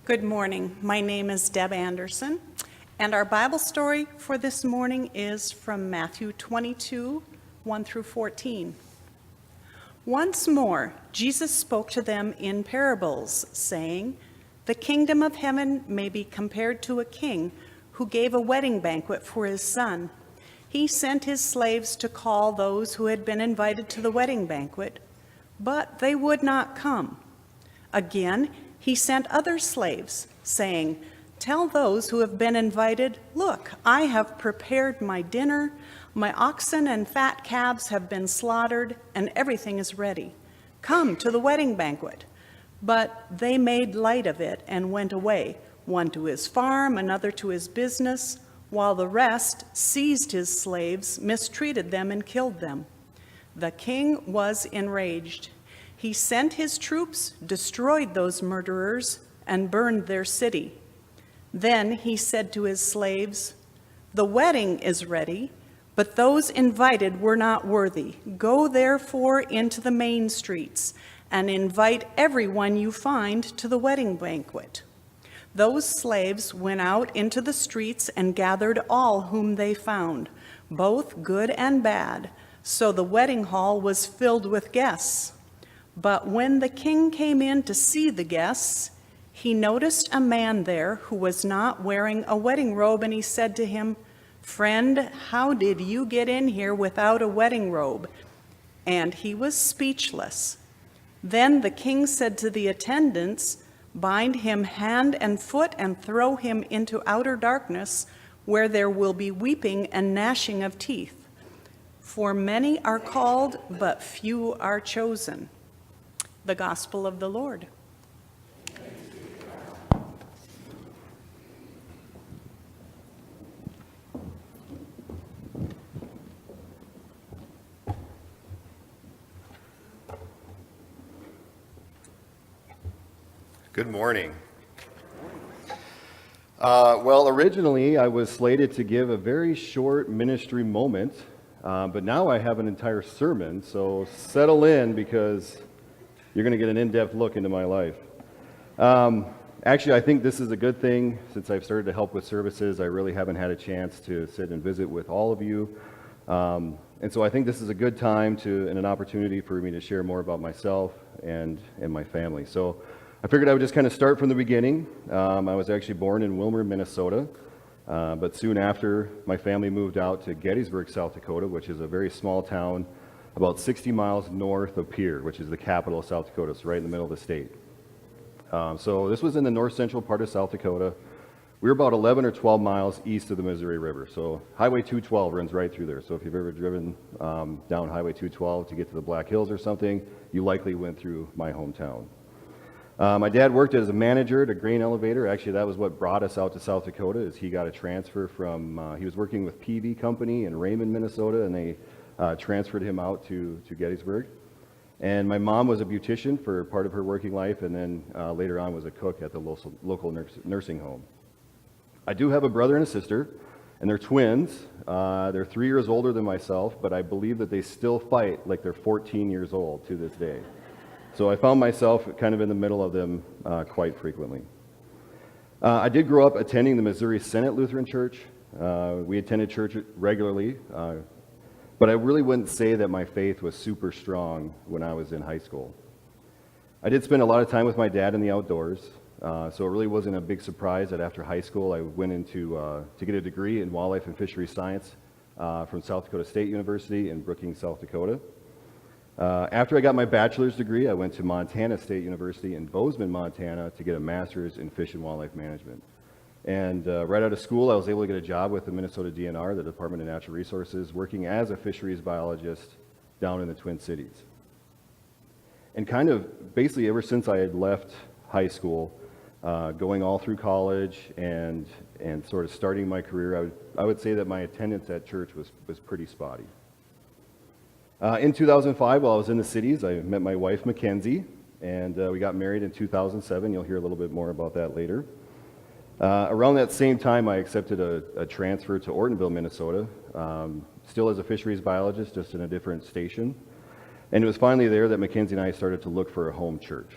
Good morning. My name is Deb Anderson, and our Bible story for this morning is from Matthew 22, 1 through 14. Once more, Jesus spoke to them in parables, saying, "The kingdom of heaven may be compared to a king who gave a wedding banquet for his son. He sent his slaves to call those who had been invited to the wedding banquet, but they would not come. Again, he sent other slaves, saying, 'Tell those who have been invited, look, I have prepared my dinner. My oxen and fat calves have been slaughtered, and everything is ready. Come to the wedding banquet.' But they made light of it and went away, one to his farm, another to his business, while the rest seized his slaves, mistreated them, and killed them. The king was enraged. He sent his troops, destroyed those murderers, and burned their city. Then he said to his slaves, 'The wedding is ready, but those invited were not worthy. Go therefore into the main streets and invite everyone you find to the wedding banquet.' Those slaves went out into the streets and gathered all whom they found, both good and bad, so the wedding hall was filled with guests. But when the king came in to see the guests, he noticed a man there who was not wearing a wedding robe, and he said to him, 'Friend, how did you get in here without a wedding robe?' And he was speechless. Then the king said to the attendants, 'Bind him hand and foot and throw him into outer darkness, where there will be weeping and gnashing of teeth. For many are called, but few are chosen.'" The Gospel of the Lord. Good morning. Originally I was slated to give a very short ministry moment, but now I have an entire sermon, so settle in because you're going to get an in-depth look into my life. Actually, I think this is a good thing. Since I've started to help with services, I really haven't had a chance to sit and visit with all of you. And so I think this is a good time and an opportunity for me to share more about myself and my family. So I figured I would just kind of start from the beginning. I was actually born in Wilmer, Minnesota, but soon after, my family moved out to Gettysburg, South Dakota, which is a very small town about 60 miles north of Pierre, which is the capital of South Dakota. It's right in the middle of the state. So this was in the north central part of South Dakota. We were about 11 or 12 miles east of the Missouri River. So Highway 212 runs right through there. So if you've ever driven down Highway 212 to get to the Black Hills or something, you likely went through my hometown. My dad worked as a manager at a grain elevator. Actually, that was what brought us out to South Dakota, is he got a transfer from, he was working with PV Company in Raymond, Minnesota, and they transferred him out to Gettysburg. And my mom was a beautician for part of her working life, and then later on was a cook at the local nursing home. I do have a brother and a sister, and they're twins. They're 3 years older than myself, but I believe that they still fight like they're 14 years old to this day. So I found myself kind of in the middle of them quite frequently. I did grow up attending the Missouri Synod Lutheran Church. We attended church regularly, but I really wouldn't say that my faith was super strong when I was in high school. I did spend a lot of time with my dad in the outdoors, so it really wasn't a big surprise that after high school I went into to get a degree in wildlife and fisheries science from South Dakota State University in Brookings, South Dakota. After I got my bachelor's degree, I went to Montana State University in Bozeman, Montana to get a master's in fish and wildlife management. And right out of school, I was able to get a job with the Minnesota DNR, the Department of Natural Resources, working as a fisheries biologist down in the Twin Cities. And kind of basically ever since I had left high school, going all through college and sort of starting my career, I would say that my attendance at church was pretty spotty. In 2005, while I was in the cities, I met my wife, Mackenzie, and we got married in 2007. You'll hear a little bit more about that later. Around that same time, I accepted a transfer to Ortonville, Minnesota, still as a fisheries biologist, just in a different station. And it was finally there that Mackenzie and I started to look for a home church.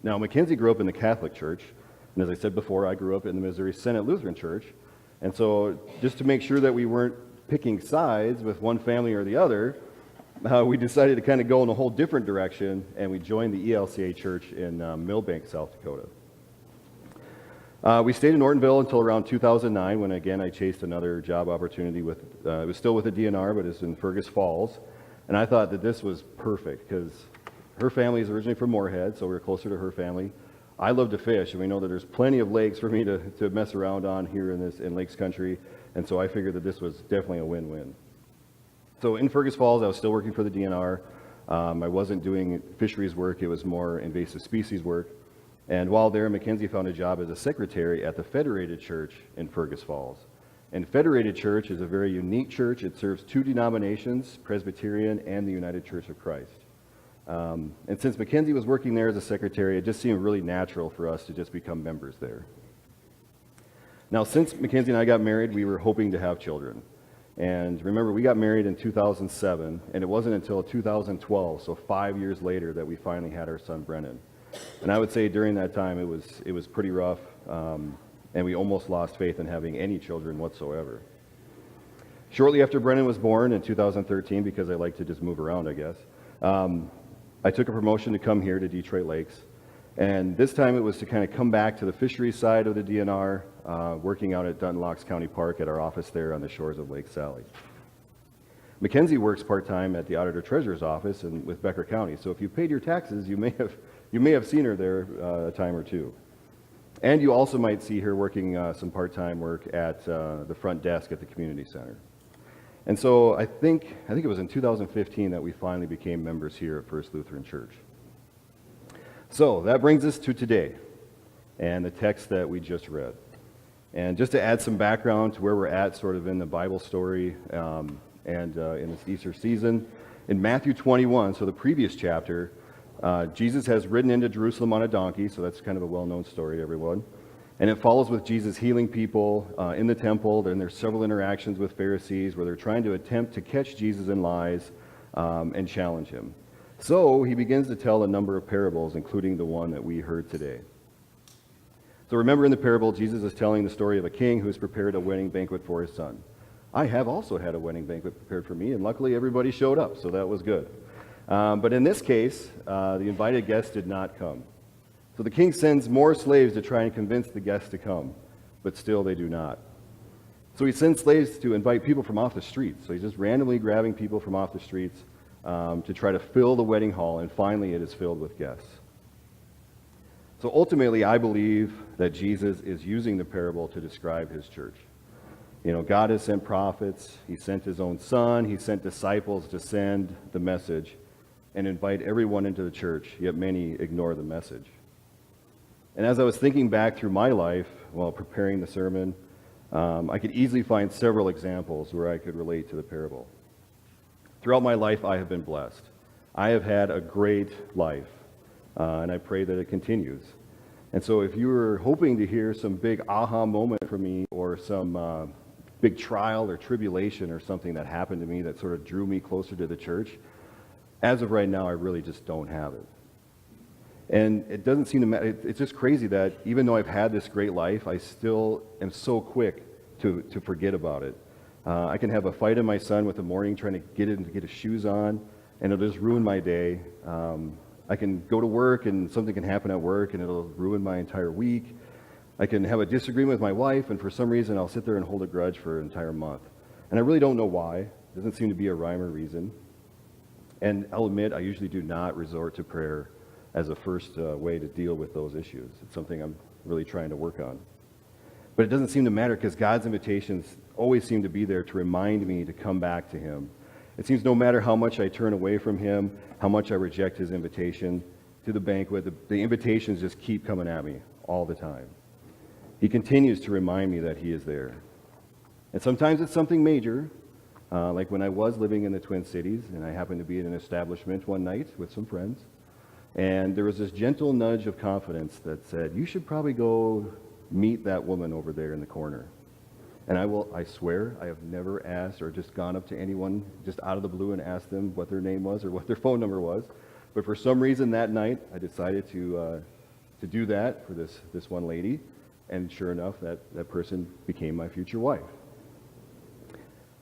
Now, Mackenzie grew up in the Catholic Church, and as I said before, I grew up in the Missouri Synod Lutheran Church. And so just to make sure that we weren't picking sides with one family or the other, we decided to kind of go in a whole different direction, and we joined the ELCA Church in Millbank, South Dakota. We stayed in Nortonville until around 2009, when again I chased another job opportunity with, it was still with the DNR, but it's in Fergus Falls. And I thought that this was perfect, because her family is originally from Moorhead, so we were closer to her family. I love to fish, and we know that there's plenty of lakes for me to mess around on here in Lakes Country, and so I figured that this was definitely a win-win. So in Fergus Falls, I was still working for the DNR. I wasn't doing fisheries work, it was more invasive species work. And while there, Mackenzie found a job as a secretary at the Federated Church in Fergus Falls. And Federated Church is a very unique church. It serves two denominations, Presbyterian and the United Church of Christ. And since Mackenzie was working there as a secretary, it just seemed really natural for us to just become members there. Now, since Mackenzie and I got married, we were hoping to have children. And remember, we got married in 2007, and it wasn't until 2012, so 5 years later, that we finally had our son, Brennan. And I would say during that time, it was pretty rough, and we almost lost faith in having any children whatsoever. Shortly after Brennan was born in 2013, because I like to just move around, I guess, I took a promotion to come here to Detroit Lakes, and this time it was to kind of come back to the fisheries side of the DNR, working out at Dunlocks County Park at our office there on the shores of Lake Sally. Mackenzie works part-time at the Auditor Treasurer's office and with Becker County, so if you paid your taxes, you may have seen her there a time or two. And you also might see her working some part-time work at the front desk at the community center. And so I think it was in 2015 that we finally became members here at First Lutheran Church. So that brings us to today and the text that we just read. And just to add some background to where we're at sort of in the Bible story and in this Easter season, in Matthew 21, so the previous chapter, Jesus has ridden into Jerusalem on a donkey, so that's kind of a well-known story to everyone. And it follows with Jesus healing people in the temple. Then there's several interactions with Pharisees where they're trying to attempt to catch Jesus in lies and challenge him. So he begins to tell a number of parables, including the one that we heard today. So remember in the parable, Jesus is telling the story of a king who has prepared a wedding banquet for his son. I have also had a wedding banquet prepared for me, and luckily everybody showed up, so that was good. But in this case, the invited guests did not come. So the king sends more slaves to try and convince the guests to come, but still they do not. So he sends slaves to invite people from off the streets. So he's just randomly grabbing people from off the streets to try to fill the wedding hall, and finally it is filled with guests. So ultimately, I believe that Jesus is using the parable to describe his church. You know, God has sent prophets, he sent his own son, he sent disciples to send the message and invite everyone into the church, yet many ignore the message. And as I was thinking back through my life while preparing the sermon, I could easily find several examples where I could relate to the parable. Throughout my life, I have been blessed. I have had a great life, and I pray that it continues. And so if you were hoping to hear some big aha moment from me or some big trial or tribulation or something that happened to me that sort of drew me closer to the church, as of right now, I really just don't have it. And it doesn't seem to matter. It's just crazy that even though I've had this great life, I still am so quick to forget about it. I can have a fight in my son with the morning trying to get his shoes on, and it'll just ruin my day. I can go to work and something can happen at work and it'll ruin my entire week. I can have a disagreement with my wife, and for some reason I'll sit there and hold a grudge for an entire month. And I really don't know why. It doesn't seem to be a rhyme or reason. And I'll admit, I usually do not resort to prayer as a first way to deal with those issues. It's something I'm really trying to work on. But it doesn't seem to matter because God's invitations always seem to be there to remind me to come back to him. It seems no matter how much I turn away from him, how much I reject his invitation to the banquet, the invitations just keep coming at me all the time. He continues to remind me that he is there. And sometimes it's something major, like when I was living in the Twin Cities and I happened to be at an establishment one night with some friends, and there was this gentle nudge of confidence that said, you should probably go meet that woman over there in the corner. And I swear, I have never asked or just gone up to anyone just out of the blue and asked them what their name was or what their phone number was. But for some reason that night, I decided to to do that for this one lady, and sure enough, that person became my future wife.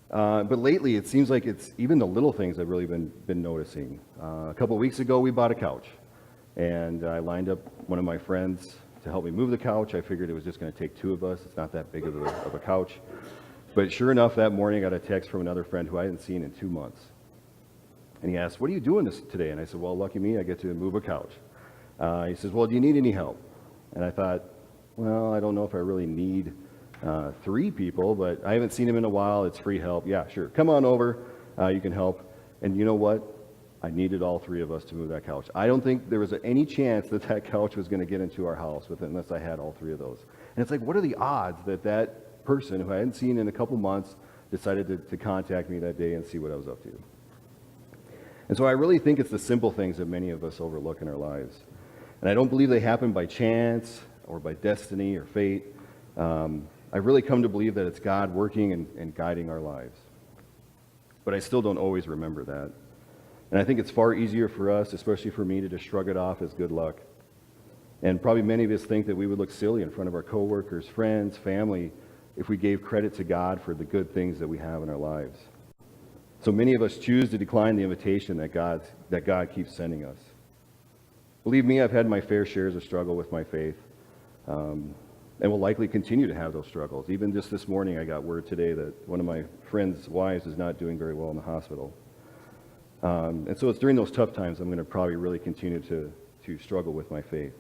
But lately, it seems like it's even the little things I've really been noticing. A couple weeks ago, we bought a couch, and I lined up one of my friends to help me move the couch. I figured it was just going to take two of us. It's not that big of a couch. But sure enough, that morning I got a text from another friend who I hadn't seen in 2 months. And he asked, "What are you doing today?" And I said, "Well, lucky me, I get to move a couch." He says, "Well, do you need any help?" And I thought, well, I don't know if I really need 3 people, but I haven't seen him in a while. It's free help. Yeah, sure. Come on over. You can help. And you know what? I needed all 3 of us to move that couch. I don't think there was any chance that couch was going to get into our house unless I had all 3 of those. And it's like, what are the odds that person who I hadn't seen in a couple months decided to contact me that day and see what I was up to? And so I really think it's the simple things that many of us overlook in our lives. And I don't believe they happen by chance or by destiny or fate. I've really come to believe that it's God working and guiding our lives. But I still don't always remember that. And I think it's far easier for us, especially for me, to just shrug it off as good luck. And probably many of us think that we would look silly in front of our coworkers, friends, family, if we gave credit to God for the good things that we have in our lives. So many of us choose to decline the invitation that God keeps sending us. Believe me, I've had my fair shares of struggle with my faith, and will likely continue to have those struggles. Even just this morning, I got word today that one of my friend's wives is not doing very well in the hospital. And so it's during those tough times I'm going to probably really continue to struggle with my faith.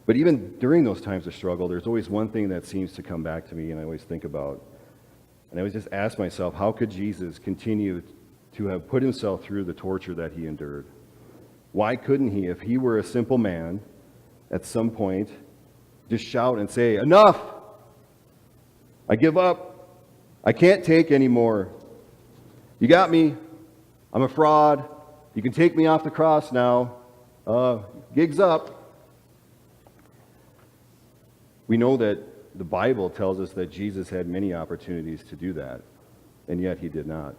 But even during those times of struggle, there's always one thing that seems to come back to me, and I always think about. And I always just ask myself, how could Jesus continue to have put himself through the torture that he endured? Why couldn't he, if he were a simple man, at some point, just shout and say, "Enough! I give up. I can't take anymore. You got me. I'm a fraud. You can take me off the cross now. Gig's up." We know that the Bible tells us that Jesus had many opportunities to do that, and yet he did not.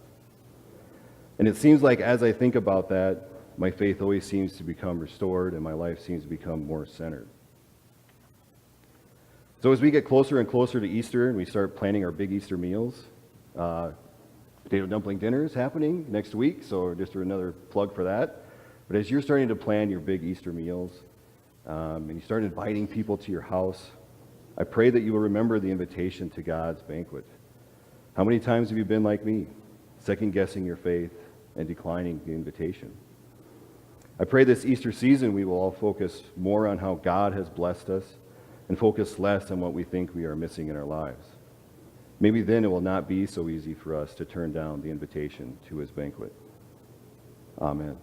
And it seems like as I think about that, my faith always seems to become restored and my life seems to become more centered. So as we get closer and closer to Easter and we start planning our big Easter meals, potato dumpling dinner is happening next week, so just another plug for that. But as you're starting to plan your big Easter meals, and you start inviting people to your house, I pray that you will remember the invitation to God's banquet. How many times have you been like me, second-guessing your faith and declining the invitation? I pray this Easter season we will all focus more on how God has blessed us and focus less on what we think we are missing in our lives. Maybe then it will not be so easy for us to turn down the invitation to his banquet. Amen.